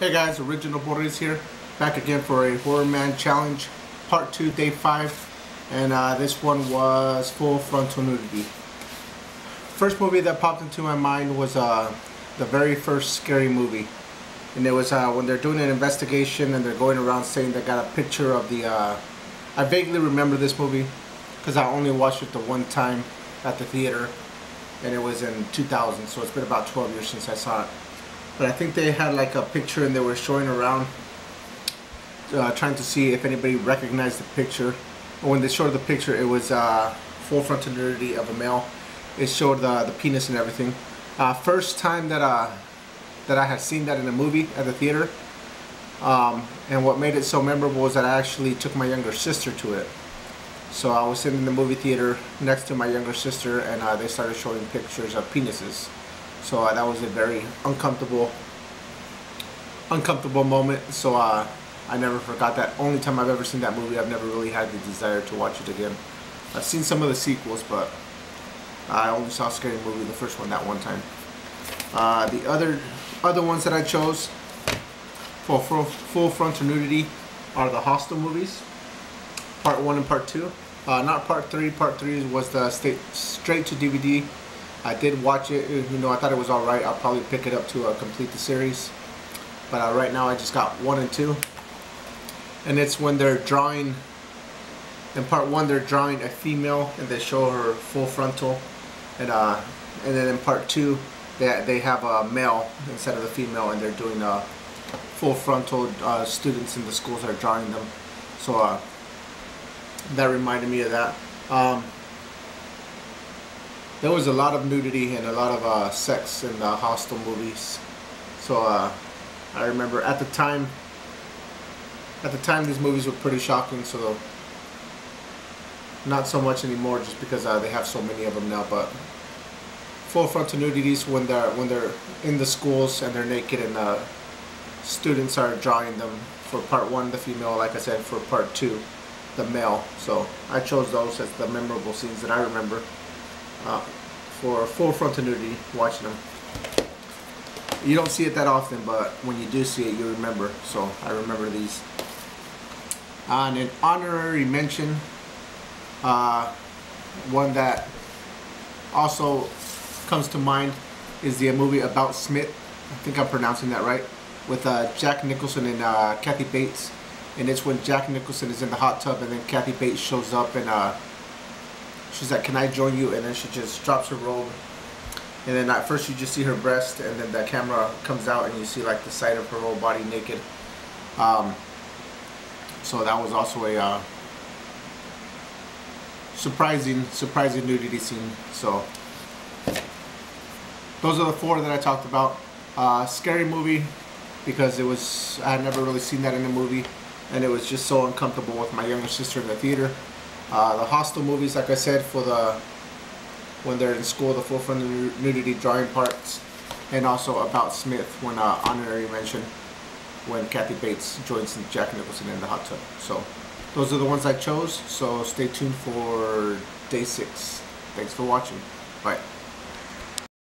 Hey guys, Original Boris here, back again for a Horror Man Challenge, Part 2, Day 5, and this one was Full-Frontal Nudity. First movie that popped into my mind was the very first scary movie, and it was when they're doing an investigation and they're going around saying they got a picture of the, I vaguely remember this movie, because I only watched it the one time at the theater, and it was in 2000, so it's been about 12 years since I saw it. But I think they had like a picture and they were showing around trying to see if anybody recognized the picture. And when they showed the picture, it was full-frontal nudity of a male. It showed the penis and everything. First time that I had seen that in a movie at the theater. And what made it so memorable was that I actually took my younger sister to it. So I was sitting in the movie theater next to my younger sister, and they started showing pictures of penises. So that was a very uncomfortable moment. So I never forgot that. Only time I've ever seen that movie. I've never really had the desire to watch it again. I've seen some of the sequels, but I only saw Scary Movie, the first one, that one time. The other ones that I chose for full-frontal nudity are the Hostel movies, Part 1 and Part 2. Not Part 3. Part 3 was the straight to DVD. I did watch it, you know, I thought it was alright. I'll probably pick it up to complete the series. But right now I just got 1 and 2. And it's when they're drawing, in Part 1 they're drawing a female and they show her full frontal. And then in Part 2 they have a male instead of the female, and they're doing full frontal. Students in the schools are drawing them. So that reminded me of that. There was a lot of nudity and a lot of sex in the Hostel movies. So I remember at the time these movies were pretty shocking. So not so much anymore, just because they have so many of them now. But full-frontal nudities when they're in the schools and they're naked and students are drawing them. For Part 1, the female, like I said. For Part 2, the male. So I chose those as the memorable scenes that I remember. For full-frontal nudity, watching them. You don't see it that often, but when you do see it, you remember. So I remember these. And an honorary mention, one that also comes to mind is the movie About Smith. I think I'm pronouncing that right. With Jack Nicholson and Kathy Bates. And it's when Jack Nicholson is in the hot tub and then Kathy Bates shows up and she's like, "Can I join you?" And then she just drops her robe. And then at first you just see her breast, and then the camera comes out and you see like the side of her whole body naked. So that was also a surprising nudity scene. So those are the 4 that I talked about. Scary Movie, because I had never really seen that in a movie, and it was just so uncomfortable with my younger sister in the theater. The Hostel movies, like I said, for when they're in school, the full-frontal nudity drawing parts, and also About Smith, when honorary mention, when Kathy Bates joins Jack Nicholson in the hot tub. So those are the ones I chose. So stay tuned for Day 6. Thanks for watching. Bye.